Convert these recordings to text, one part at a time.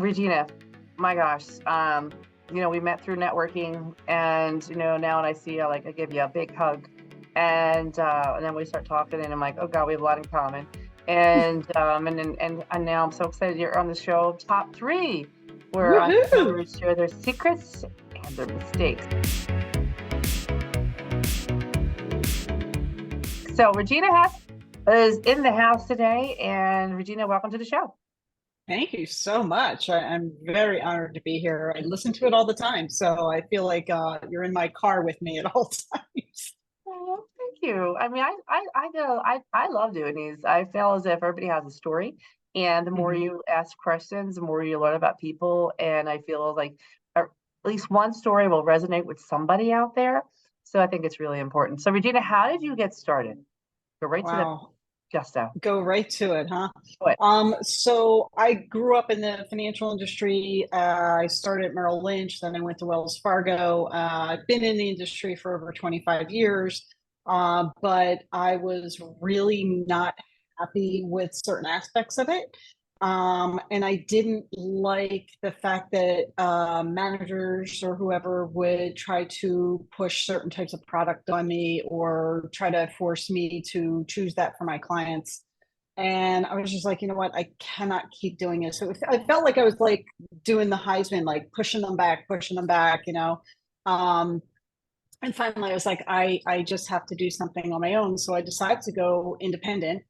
Regina, my gosh, we met through networking, and now when I see you, like I give you a big hug, and then we start talking, and I'm like, oh God, we have a lot in common, and now I'm so excited you're on the show Top Three, where Woohoo! entrepreneurs share their secrets and their mistakes. So Regina Hess is in the house today, and Regina, welcome to the show. Thank you so much. I'm very honored to be here. I listen to it all the time, so I feel like you're in my car with me at all times. Oh, thank you. I mean, I love doing these. I feel as if everybody has a story, and the more Mhm. you ask questions, the more you learn about people. And I feel like at least one story will resonate with somebody out there. So I think it's really important. So, Regina, how did you get started? Go right to the Wow. gusto. Go right to it, huh? What? So I grew up in the financial industry. I started at Merrill Lynch, then I went to Wells Fargo. I've been in the industry for over 25 years, but I was really not happy with certain aspects of it. And I didn't like the fact that managers or whoever would try to push certain types of product on me or try to force me to choose that for my clients. And I was just like, you know what? I cannot keep doing it. So I felt like I was like doing the Heisman, like pushing them back, you know. Um, and finally, I was like, I just have to do something on my own. So I decided to go independent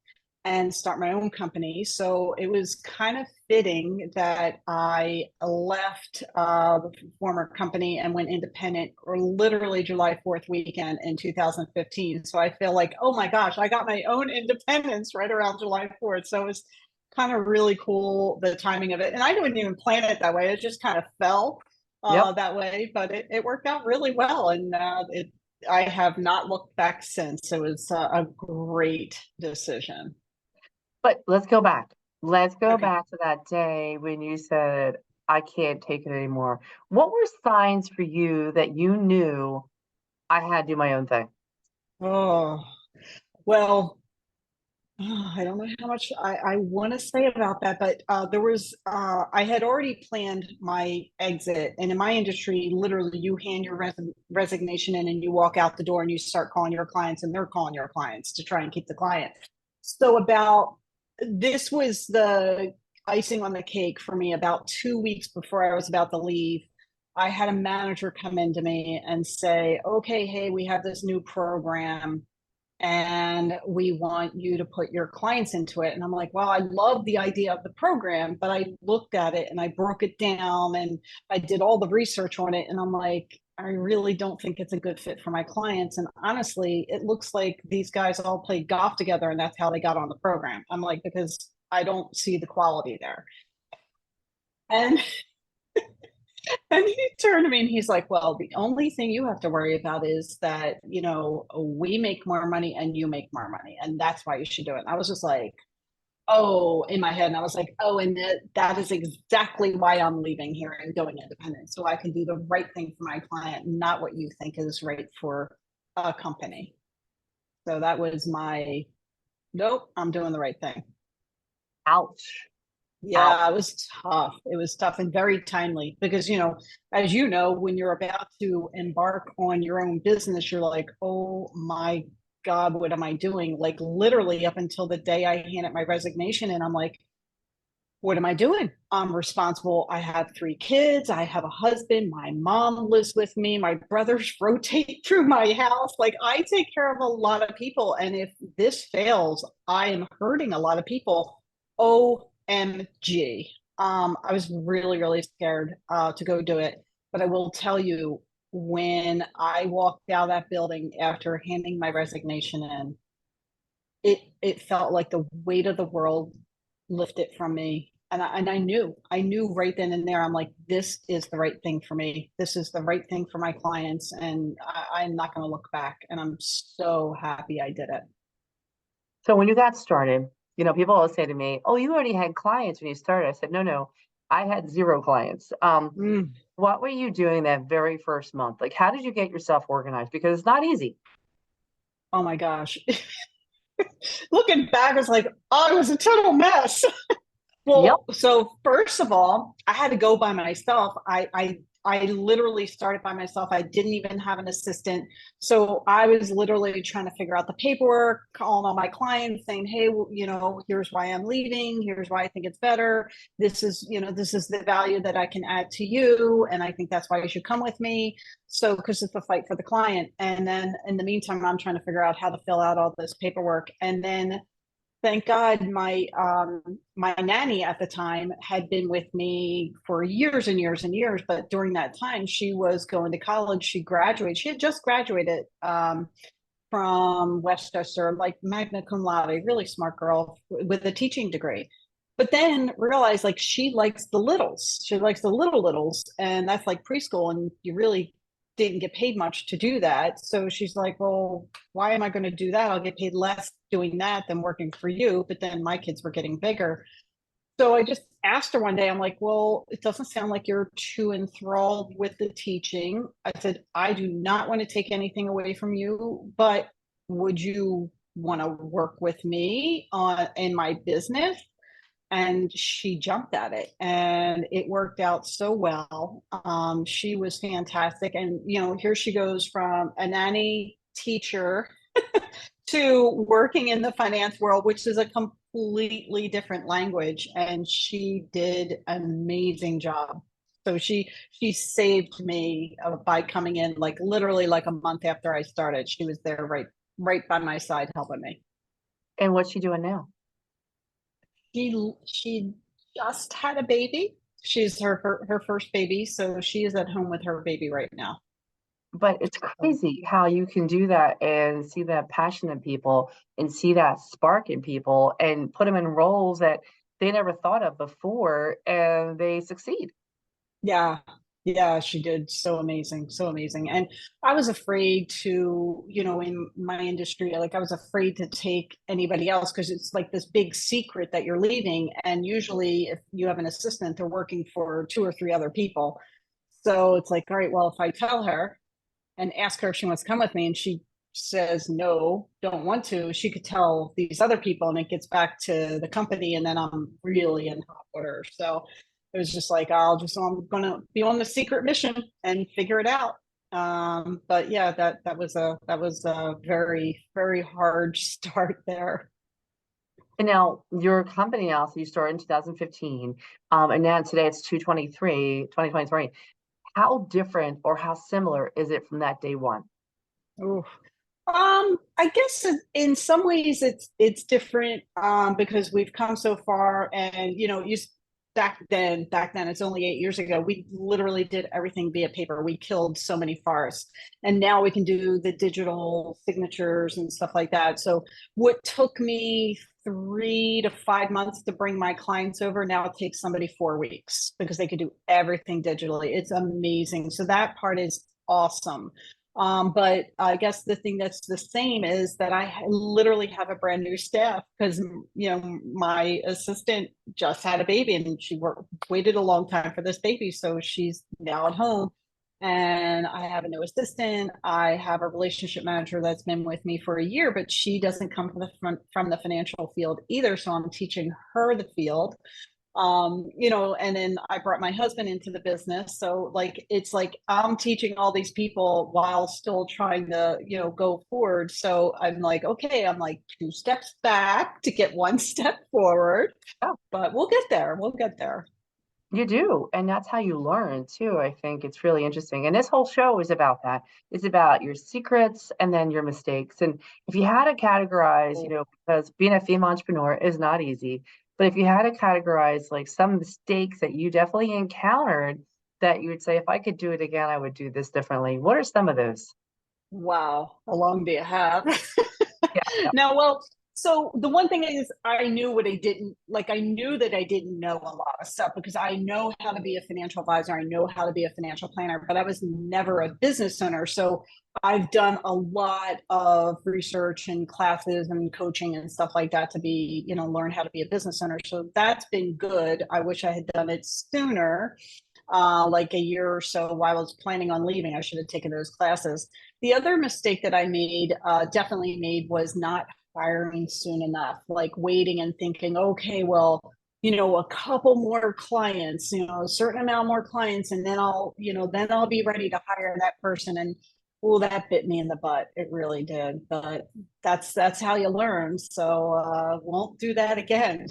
and start my own company. So it was kind of fitting that I left the former company and went independent, or literally July 4th weekend in 2015. So I feel like, oh my gosh, I got my own independence right around July 4th. So it was kind of really cool, the timing of it. And I didn't even plan it that way. It just kind of fell Yep. that way, but it worked out really well. And I have not looked back since. It was a great decision. But let's go back. Let's go Okay. back to that day when you said, I can't take it anymore. What were signs for you that you knew I had to do my own thing? Oh, well, I don't know how much I want to say about that, but I had already planned my exit. And in my industry, literally, you hand your resignation in and you walk out the door and you start calling your clients, and they're calling your clients to try and keep the client. So, this was the icing on the cake for me. About 2 weeks before I was about to leave, I had a manager come into me and say, okay, hey, we have this new program and we want you to put your clients into it. And I'm like, well, I love the idea of the program, but I looked at it and I broke it down and I did all the research on it. And I'm like, I really don't think it's a good fit for my clients. And honestly, it looks like these guys all played golf together and that's how they got on the program. I'm like, because I don't see the quality there. And And he turned to me and he's like, well, the only thing you have to worry about is that, we make more money and you make more money. And that's why you should do it. And I was just like, oh, in my head. And I was like, oh, and that is exactly why I'm leaving here and going independent. So I can do the right thing for my client, not what you think is right for a company. So that was nope, I'm doing the right thing. Ouch. Ouch. Yeah, it was tough. It was tough and very timely because, as you know, when you're about to embark on your own business, you're like, oh my God, what am I doing? Like literally up until the day I handed my resignation and I'm like, what am I doing? I'm responsible. I have 3 kids. I have a husband. My mom lives with me. My brothers rotate through my house. Like I take care of a lot of people. And if this fails, I am hurting a lot of people. OMG. I was really, really scared to go do it. But I will tell you, when I walked out of that building after handing my resignation in, it felt like the weight of the world lifted from me. And I knew right then and there, I'm like, this is the right thing for me. This is the right thing for my clients. And I'm not going to look back. And I'm so happy I did it. So when you got started, people always say to me, oh, you already had clients when you started. I said, no, no, I had zero clients. Mm. What were you doing that very first month? Like, how did you get yourself organized? Because it's not easy. Oh my gosh. Looking back, it's like, oh, it was a total mess. Yep. Well, so first of all, I had to go by myself. I literally started by myself. I didn't even have an assistant. So I was literally trying to figure out the paperwork, calling all my clients saying, hey, here's why I'm leaving. Here's why I think it's better. This is the value that I can add to you. And I think that's why you should come with me. So, because it's a fight for the client. And then in the meantime, I'm trying to figure out how to fill out all this paperwork. And then thank God my nanny at the time had been with me for years and years and years. But during that time, she was going to college. She graduated. She had just graduated from Westchester, like magna cum laude, really smart girl with a teaching degree. But then realized like she likes the littles. She likes the littles, and that's like preschool, and you really didn't get paid much to do that. So she's like, well, why am I going to do that? I'll get paid less doing that than working for you. But then my kids were getting bigger. So I just asked her one day, I'm like, well, it doesn't sound like you're too enthralled with the teaching. I said, I do not want to take anything away from you, but would you want to work with me in my business? And she jumped at it and it worked out so well. She was fantastic. And, here she goes from a nanny teacher to working in the finance world, which is a completely different language. And she did an amazing job. So she saved me by coming in like literally like a month after I started. She was there right by my side helping me. And what's she doing now? She just had a baby. She's her first baby, so she is at home with her baby right now. But it's crazy how you can do that and see that passion in people and see that spark in people and put them in roles that they never thought of before and they succeed. Yeah. Yeah, she did so amazing, so amazing. And I was afraid to, in my industry, like I was afraid to take anybody else because it's like this big secret that you're leaving. And usually if you have an assistant, they're working for two or three other people. So it's like, all right, well, if I tell her and ask her if she wants to come with me and she says no, don't want to, she could tell these other people and it gets back to the company and then I'm really in hot water. So it was just like I'm gonna be on the secret mission and figure it out. But yeah, that was a very, very hard start there. And now your company now, so you started in 2015, and now today it's 2023. How different or how similar is it from that day one? Ooh. I guess in some ways it's different because we've come so far, and back then it's only 8 years ago. We literally did everything via paper. We killed so many forests, and now we can do the digital signatures and stuff like that. So what took me 3 to 5 months to bring my clients over now it takes somebody 4 weeks because they could do everything digitally. It's amazing. So that part is awesome. But I guess the thing that's the same is that literally have a brand new staff because my assistant just had a baby and waited a long time for this baby, so she's now at home. And I have a new assistant. I have a relationship manager that's been with me for a year, but she doesn't come from the financial field either. So I'm teaching her the field. And then I brought my husband into the business. So like it's like I'm teaching all these people while still trying to, go forward. So I'm like, okay, I'm like 2 steps back to get 1 step forward. Oh, But we'll get there. We'll get there. you do. And that's how you learn too. I think it's really interesting. And this whole show is about that. It's about your secrets and then your mistakes. And if you had to categorize, because being a female entrepreneur is not easy, but if you had to categorize like some mistakes that you definitely encountered that you would say, if I could do it again, I would do this differently. What are some of those? Wow. How long do you have? Yeah. Now, well, so the one thing is I knew what I didn't like. I knew that I didn't know a lot of stuff because I know how to be a financial advisor. I know how to be a financial planner, but I was never a business owner. So I've done a lot of research and classes and coaching and stuff like that to be, learn how to be a business owner. So that's been good. I wish I had done it sooner, like a year or so while I was planning on leaving. I should have taken those classes. The other mistake that I definitely made, was not hiring soon enough, like waiting and thinking, okay, well, a couple more clients, a certain amount more clients, and then I'll be ready to hire that person. And oh, that bit me in the butt. It really did. But that's how you learn. So won't do that again.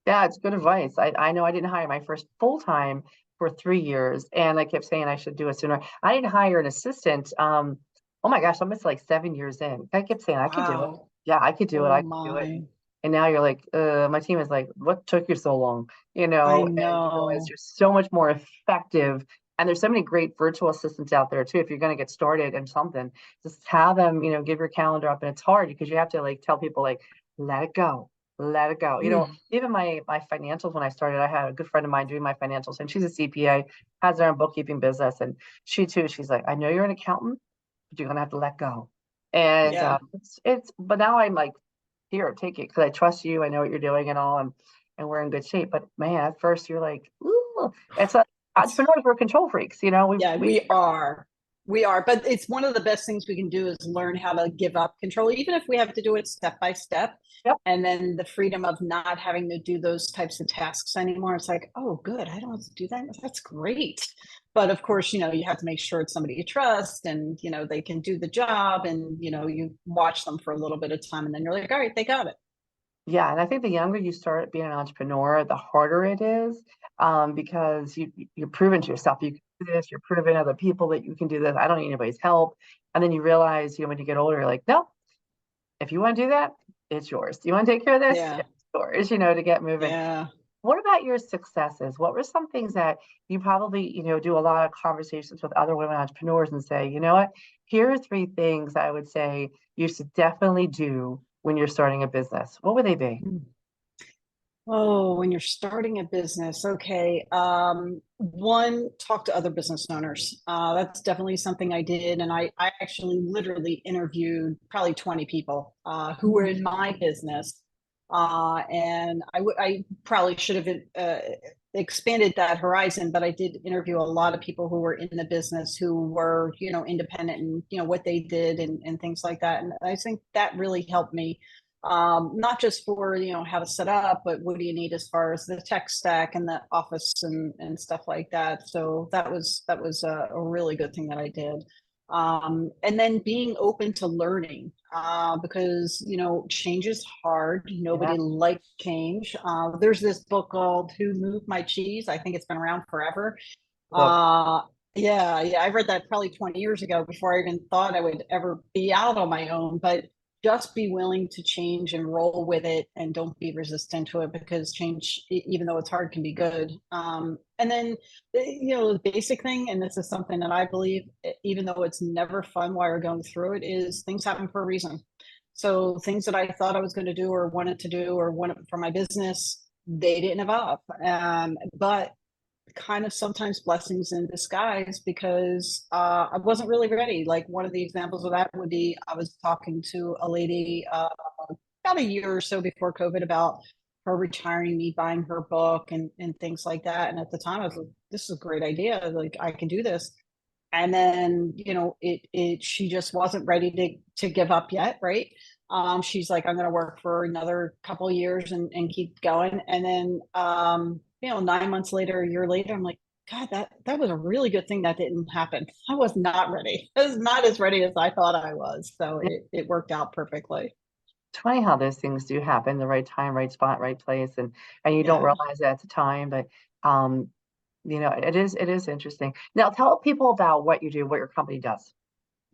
Yeah, it's good advice. I know I didn't hire my first full time for 3 years, and I kept saying I should do it sooner. I didn't hire an assistant. Oh my gosh, almost like 7 years in. I kept saying I could do it. Wow. Yeah, I could do it. Oh I could do it. my. And now you're like, my team is like, what took you so long? I And you realize know. you're so much more effective. And there's so many great virtual assistants out there too. If you're going to get started in something, just have them, give your calendar up. And it's hard because you have to like tell people like, let it go, let it go. Mm. Even my financials when I started, I had a good friend of mine doing my financials, and she's a CPA, has her own bookkeeping business, and she's like, I know you're an accountant, but you're gonna have to let go. And Yeah. but now I'm like, here, take it because I trust you. I know what you're doing and all, and we're in good shape. But man, at first you're like, ooh, it's like It's entrepreneurs, we're control freaks. Yeah, We we are. We are. But it's one of the best things we can do is learn how to give up control, even if we have to do it step by step. yep, And then the freedom of not having to do those types of tasks anymore. It's like, oh, good. I don't have to do that. That's great. But of course, you have to make sure it's somebody you trust and, they can do the job and, you watch them for a little bit of time and then you're like, all right, they got it. yeah. And I think the younger you start being an entrepreneur, the harder it is, because you're proving to yourself you can do this. You're proving to other people that you can do this. I don't need anybody's help. And then you realize, when you get older, you're like, no, if you want to do that, it's yours. Do you want to take care of this? Yeah. It's yours, to get moving. Yeah. What about your successes? What were some things that you probably, do a lot of conversations with other women entrepreneurs and say, you know what? Here are three things I would say you should definitely do when you're starting a business. What would they be? Oh, when you're starting a business, okay. One, talk to other business owners. That's definitely something I did, and I actually literally interviewed probably 20 people who were in my business, and I probably should have expanded that horizon, but I did interview a lot of people who were in the business who were, independent and what they did and things like that, and I think that really helped me not just for how to set up, but what do you need as far as the tech stack and the office and stuff like that. So that was a really good thing that I did. And then being open to learning because change is hard. Yeah. Nobody likes change. There's this book called Who Moved My Cheese. I think it's been around forever. Book. uh yeah, I read that probably 20 years ago before I even thought I would ever be out on my own, but just be willing to change and roll with it and don't be resistant to it because change, even though it's hard, can be good. And then the basic thing, and this is something that I believe, even though it's never fun while you're going through it, is things happen for a reason. So things that I thought I was going to do or wanted to do or wanted for my business, they didn't evolve. But kind of sometimes blessings in disguise because I wasn't really ready. Like one of the examples of that would be I was talking to a lady about a year or so before COVID about her retiring, me buying her book and things like that. And at the time I was like, this is a great idea. Like I can do this. And then, she just wasn't ready to give up yet. Right. She's like, I'm going to work for another couple of years and keep going. And then, 9 months later, a year later, I'm like, God, that was a really good thing that didn't happen. I was not ready. I was not as ready as I thought I was. So Yeah. it worked out perfectly. It's funny how those things do happen, the right time, right spot, right place, and you don't Yeah. realize that at the time, but um, it is interesting. Now tell people about what you do, what your company does.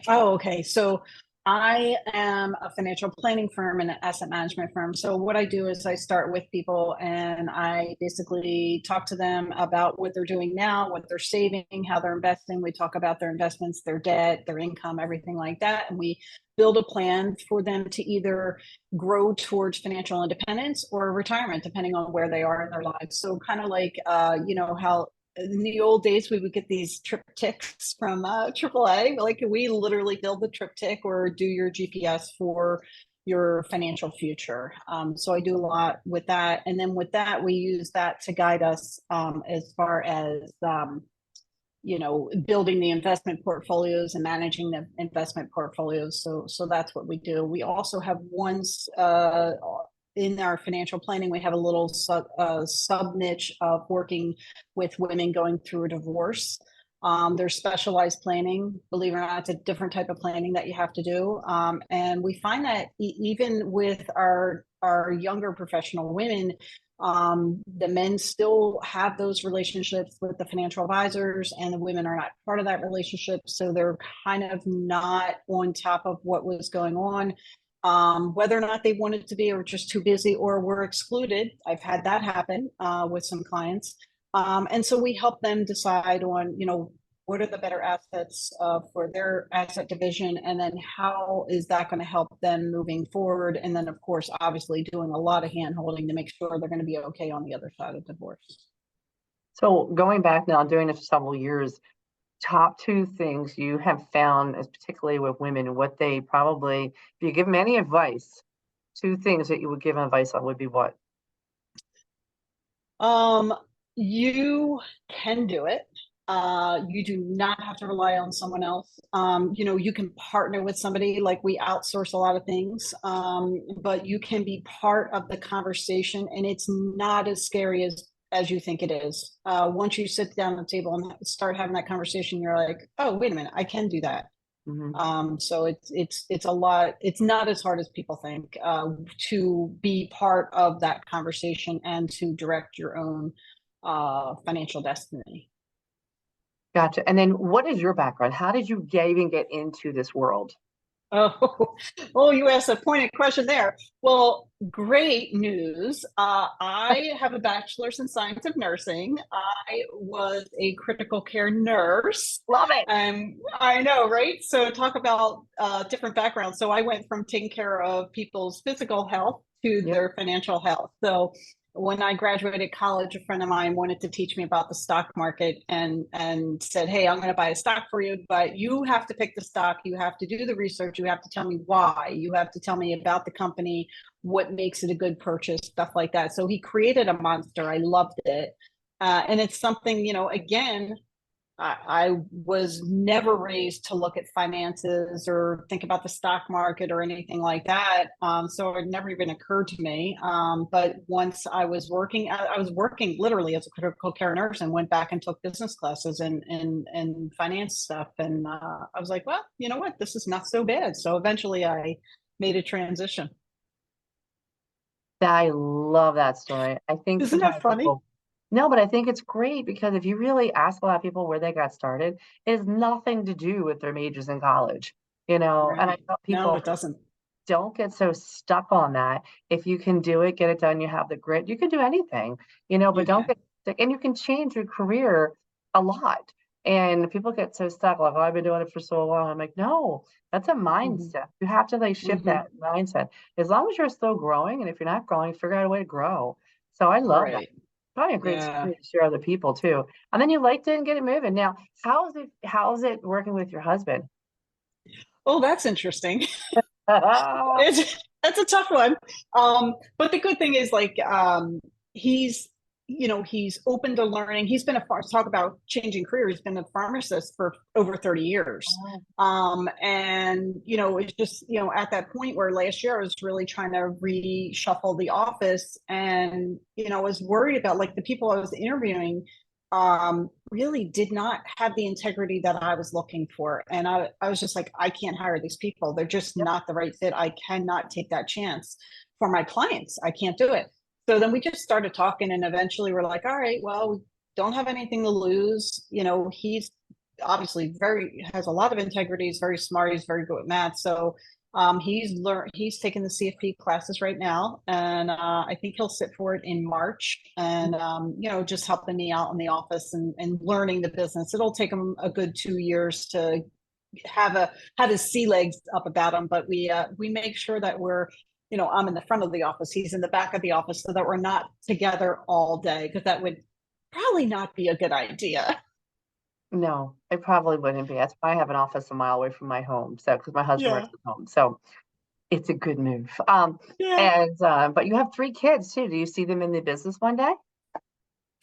Oh, okay. So I am a financial planning firm and an asset management firm. So what I do is I start with people and I basically talk to them about what they're doing now, what they're saving, how they're investing. We talk about their investments, their debt, their income, everything like that. And we build a plan for them to either grow towards financial independence or retirement, depending on where they are in their lives. So kind of like, how in the old days we would get these triptychs from AAA. Like we literally build the triptych or do your GPS for your financial future. So I do a lot with that, and then with that we use that to guide us as far as building the investment portfolios and managing the investment portfolios. So that's what we do. We also have in our financial planning, we have a little sub niche of working with women going through a divorce. There's specialized planning, believe it or not, it's a different type of planning that you have to do. And we find that even with our younger professional women, the men still have those relationships with the financial advisors, and the women are not part of that relationship. So they're kind of not on top of what was going on, whether or not they wanted to be, or just too busy, or were excluded. I've had that happen with some clients. And so we help them decide on, what are the better assets for their asset division, and then how is that going to help them moving forward. And then, of course, obviously doing a lot of hand holding to make sure they're going to be okay on the other side of divorce. So going back now, doing this for several years, top two things you have found, as particularly with women, what they probably, if you give them any advice, two things that you would give advice on would be what? You can do it. You do not have to rely on someone else. You can partner with somebody, like we outsource a lot of things, but you can be part of the conversation, and it's not as scary as you think it is. Once you sit down at the table and start having that conversation, you're like, oh, wait a minute, I can do that. So it's a lot. It's not as hard as people think to be part of that conversation and to direct your own financial destiny. Gotcha. And then what is your background? How did you even get into this world? Oh, you asked a pointed question there. Well, great news. I have a bachelor's in science of nursing. I was a critical care nurse. Love it. I know, right? So talk about different backgrounds. So I went from taking care of people's physical health to their financial health. So when I graduated college, a friend of mine wanted to teach me about the stock market, and said, hey, I'm going to buy a stock for you, but you have to pick the stock. You have to do the research. You have to tell me why. You have to tell me about the company, what makes it a good purchase, stuff like that. So he created a monster. I loved it. And it's something, again, I was never raised to look at finances or think about the stock market or anything like that. So it never even occurred to me. But once I was working literally as a critical care nurse, and went back and took business classes and finance stuff. And I was like, well, you know what? This is not so bad. So eventually I made a transition. I love that story. I think Isn't that sometimes funny? no, but I think it's great because if you really ask a lot of people where they got started, it has nothing to do with their majors in college, and I Right. tell No, people, it doesn't. don't get so stuck on that. If you can do it, get it done, you have the grit, you can do anything, but You don't can. get stuck. And you can change your career a lot. And people get so stuck, like, oh, I've been doing it for so long. I'm like, no, that's a Mm-hmm. mindset. You have to like shift Mm-hmm. that mindset. As long as you're still growing, and if you're not growing, figure out a way to grow. So I love that. Right. Probably a great Yeah. story to share other people too. And then you liked it and get it moving. Now, how is it working with your husband? Oh, that's interesting. That's a tough one. But the good thing is, like, he's he's open to learning. He's been talk about changing career. He's been a pharmacist for over 30 years. Oh, And it's just, at that point where last year I was really trying to reshuffle the office, and I was worried about, like, the people I was interviewing really did not have the integrity that I was looking for. And I was just like, I can't hire these people. They're just yep. not the right fit. I cannot take that chance for my clients. I can't do it. So then we just started talking, and eventually we're like, all right, well, we don't have anything to lose. He's obviously has a lot of integrity. He's very smart. He's very good at math. So he's taking the CFP classes right now, and I think he'll sit for it in March. And just helping me out in the office and learning the business. It'll take him a good 2 years to have his sea legs up about him. But we make sure that I'm in the front of the office, he's in the back of the office, so that we're not together all day, because that would probably not be a good idea. No, it probably wouldn't be. That's why I have an office a mile away from my home. So, because my husband Yeah. works at home, so it's a good move. Yeah. And but you have three kids too. Do you see them in the business one day?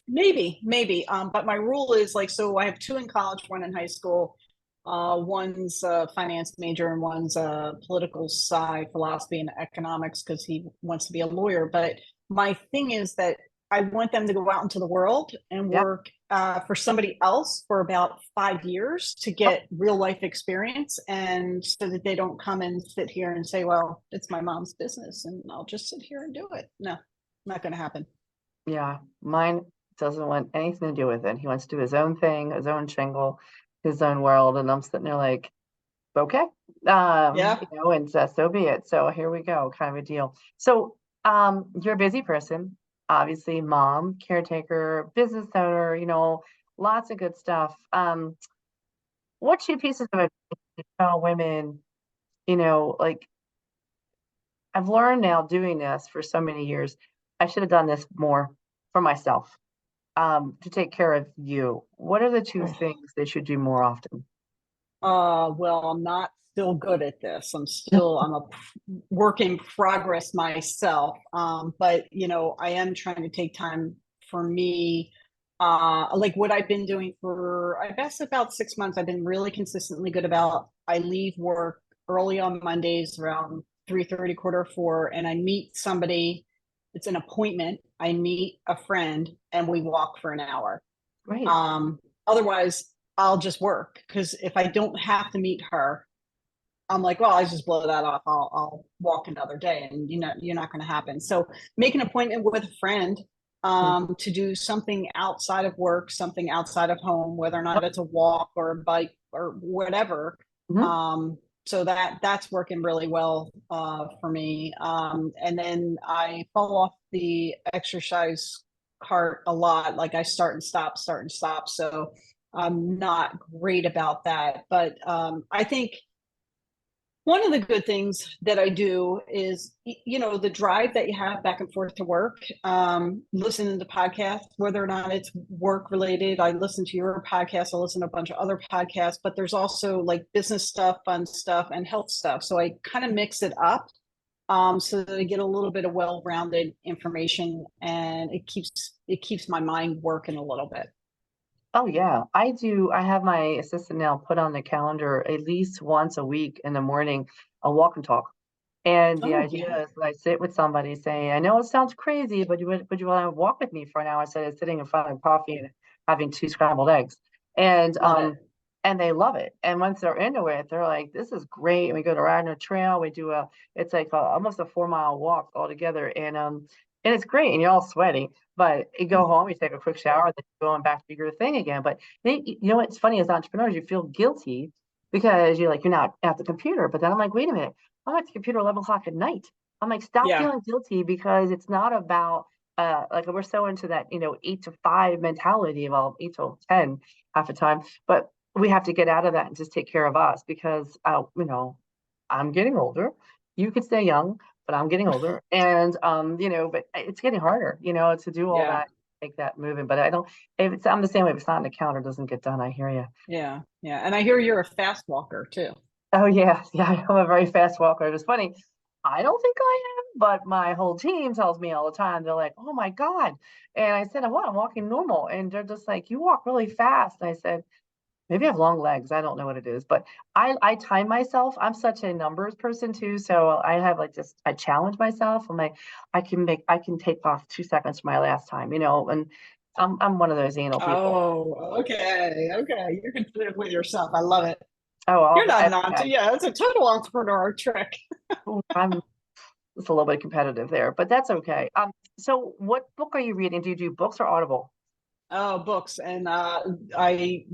Maybe. But my rule is, like, so I have two in college, one in high school. One's a finance major and one's a political sci, philosophy and economics, because he wants to be a lawyer. But my thing is that I want them to go out into the world and Yeah. work for somebody else for about 5 years to get real life experience, and so that they don't come and sit here and say, well, it's my mom's business and I'll just sit here and do it. No, not going to happen. Yeah, mine doesn't want anything to do with it. He wants to do his own thing, his own shingle, his own world, and I'm sitting there like, okay, Yeah. and so be it. So here we go, kind of a deal. So, you're a busy person, obviously, mom, caretaker, business owner, lots of good stuff. What two pieces of advice to tell women, like I've learned now doing this for so many years, I should have done this more for myself, to take care of you. What are the two Oh. things they should do more often? Well, I'm not still good at this. I'm a work in progress myself. But I am trying to take time for me. Like what I've been doing for, I guess, about 6 months, I've been really consistently good about, I leave work early on Mondays around 3:30, quarter 4, and I meet somebody. It's an appointment. I meet a friend and we walk for an hour. Great. Um, Otherwise, I'll just work, because if I don't have to meet her, I'm like, well, I just blow that off. I'll walk another day, and you're not going to happen. So make an appointment with a friend Mhm. to do something outside of work, something outside of home, whether or not it's a walk or a bike or whatever. Mhm. So that's working really well for me. And then I fall off the exercise cart a lot. Like I start and stop, start and stop. So I'm not great about that. But I think one of the good things that I do is, the drive that you have back and forth to work, listening to podcasts, whether or not it's work related. I listen to your podcast, I listen to a bunch of other podcasts, but there's also like business stuff, fun stuff, and health stuff. So I kind of mix it up, so that I get a little bit of well-rounded information, and it keeps my mind working a little bit. Oh yeah, I do. I have my assistant now put on the calendar at least once a week in the morning, a walk and talk. And the Oh idea yeah, is that I sit with somebody saying, I know it sounds crazy, but would you want to walk with me for an hour instead of sitting in front of coffee and having two scrambled eggs? And love it. they love it. And once they're into it, they're like, this is great. And we go to Radnor Trail. We do it's like almost a 4 mile walk all together. And it's great. And you're all sweaty, but you go home, you take a quick shower, then you're going back to your thing again. But what's funny as entrepreneurs, you feel guilty because you're not at the computer. But then I'm like, wait a minute, I'm at the computer 11 o'clock at night. I'm like, stop Yeah. feeling guilty because it's not about, like we're so into that, 8 to 5 mentality, well, 8 to 10 half the time. But we have to get out of that and just take care of us because, I'm getting older. You could stay young, but I'm getting older. And, but it's getting harder, to do all Yeah. that, make that moving. But I don't, if it's, I'm the same way. If it's not on the counter, it doesn't get done. I hear you. Yeah, yeah, and I hear you're a fast walker too. Oh yeah, yeah, I'm a very fast walker. It was funny. I don't think I am, but my whole team tells me all the time. They're like, "Oh my God." And I said, "What? I'm walking normal." And they're just like, "You walk really fast." And I said, "Maybe I have long legs. I don't know what it is." But I time myself. I'm such a numbers person too. So I have like just I challenge myself. I'm like, I can take off 2 seconds from my last time, and I'm one of those anal people. Oh, okay, okay. You're considerate with yourself. I love it. Oh, You're not an I, entrepreneur. Yeah, that's a total entrepreneur trick. I'm it's a little bit competitive there, but that's okay. So what book are you reading? Do you do books or Audible? Oh, books, and I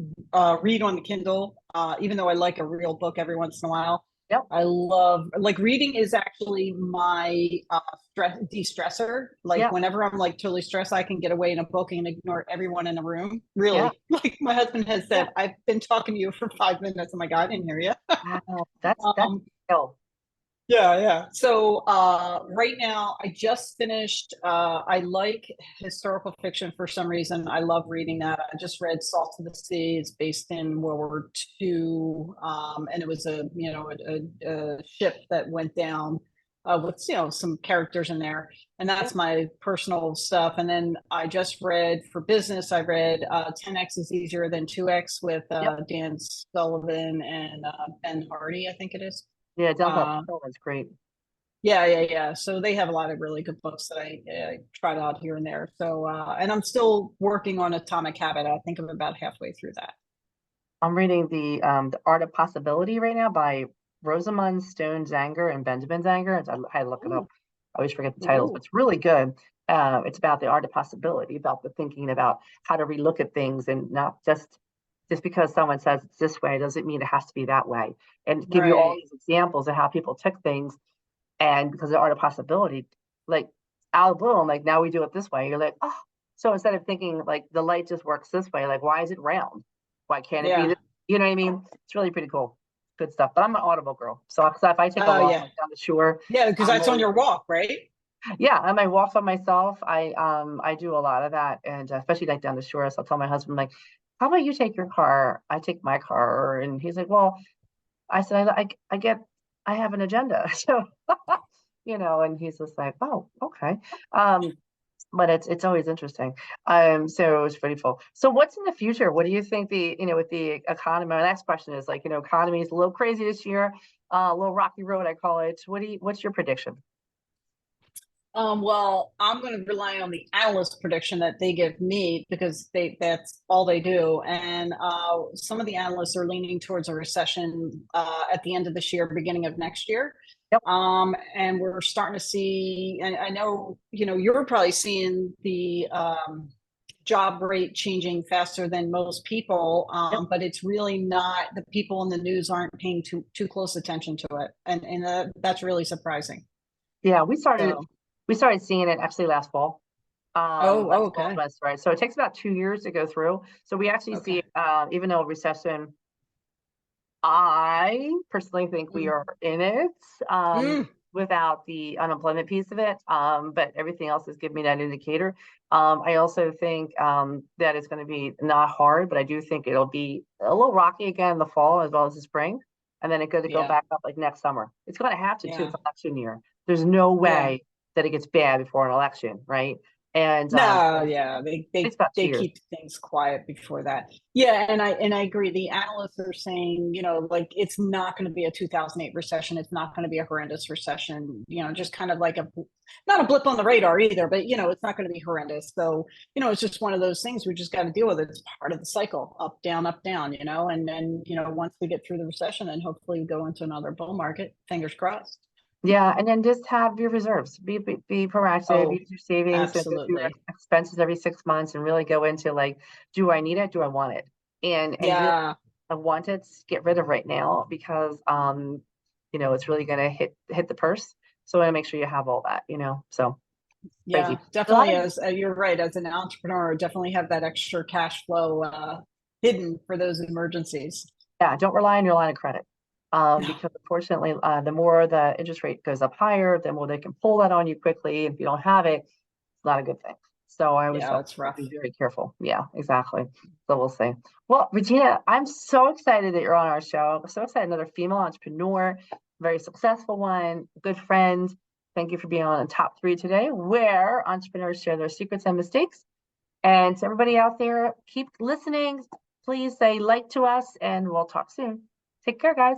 read on the Kindle. Even though I like a real book every once in a while, Yep. I love, like, reading is actually my stress de-stressor. Like Yeah. whenever I'm like totally stressed, I can get away in a book and ignore everyone in the room. Yeah. Really, like my husband has Yeah. said, I've been talking to you for 5 minutes. Oh my God, I didn't hear you. Wow. That's Um, skill. Yeah, yeah. So right now I just finished I like historical fiction for some reason. I love reading that. I just read Salt to the Sea. It's based in World War II. And it was a ship that went down with some characters in there, and that's my personal stuff. And then I just read for business. I read 10x is easier than 2x with Yep. Dan Sullivan and Ben Hardy, I think it is. Yeah, Delta Uh, is great. yeah. So they have a lot of really good books that I tried out here and there. So and I'm still working on Atomic Habit. I think I'm about halfway through that. I'm reading the Art of Possibility right now by Rosamund Stone Zanger and Benjamin Zanger. I had to look it up. Ooh, I always forget the titles, but ooh, it's really good. It's about the art of possibility, about the thinking about how to relook at things, and not just because someone says it's this way doesn't mean it has to be that way. And give you all right. these examples of how people took things, and because of the art of possibility, like out of the blue, like now we do it this way. You're like, oh, so instead of thinking like the light just works this way, like why is it round? Why can't it be Yeah. this? You know what I mean? It's really pretty cool. Good stuff. But I'm an Audible girl. So if I take a Oh walk yeah. like down the shore, Yeah, because I'm that's on always, your walk, right? yeah, on my walks by myself, I do a lot of that, and especially like down the shore. So I'll tell my husband, like, how about you take your car? I take my car. And he's like, well, I said, I have an agenda. So, and he's just like, oh, okay. Um, but it's always interesting. So it's pretty full. So what's in the future? What do you think with the economy? My next question is like, economy is a little crazy this year, a little rocky road, I call it. What's your prediction? Well, I'm going to rely on the analyst prediction that they give me because that's all they do. And some of the analysts are leaning towards a recession at the end of this year, beginning of next year. Yep. And we're starting to see, and I know, you're probably seeing the job rate changing faster than most people, Yep. but it's really not, the people in the news aren't paying too close attention to it. And that's really surprising. Yeah, So, we started seeing it actually last fall. Last fall okay. semester, right? So it takes about 2 years to go through. So we actually see Okay. it, even though recession, I personally think we Mm. are in it, Mm. without the unemployment piece of it. But everything else is giving me that indicator. I also think that it's going to be not hard, but I do think it'll be a little rocky again in the fall as well as the spring. And then it's going to go Yeah. back up like next summer. It's going to have to too. Yeah. It's election year. There's no Yeah. way that it gets bad before an election, right? And No, so yeah, it's about they 2 years. keep things quiet before that. Yeah, and I agree. The analysts are saying, like it's not going to be a 2008 recession. It's not going to be a horrendous recession. Just kind of like not a blip on the radar either, but it's not going to be horrendous. So, it's just one of those things we just got to deal with. It's part of the cycle, up, down, up, down, and then, once we get through the recession, then hopefully we go into another bull market. Fingers crossed. Yeah, and then just have your reserves. Be proactive. Oh, Use your savings and go through your absolutely. expenses every 6 months, and really go into like, do I need it? Do I want it? And really, Yeah. I want it. Get rid of right now because it's really going to hit the purse. So I want to make sure you have all that. So Yeah, crazy. A lot definitely. of As you're right, as an entrepreneur, definitely have that extra cash flow hidden for those emergencies. Yeah, don't rely on your line of credit. No. Because unfortunately, the more the interest rate goes up higher, the more they can pull that on you quickly. If you don't have it, it's not a good thing. So I always Yeah, tell it's people rough. be very careful. Yeah, exactly. So we'll see. Well, Regina, I'm so excited that you're on our show. I'm so excited, another female entrepreneur, very successful one, good friend. Thank you for being on the top three today, where entrepreneurs share their secrets and mistakes. And to everybody out there, keep listening. Please say like to us, and we'll talk soon. Take care, guys.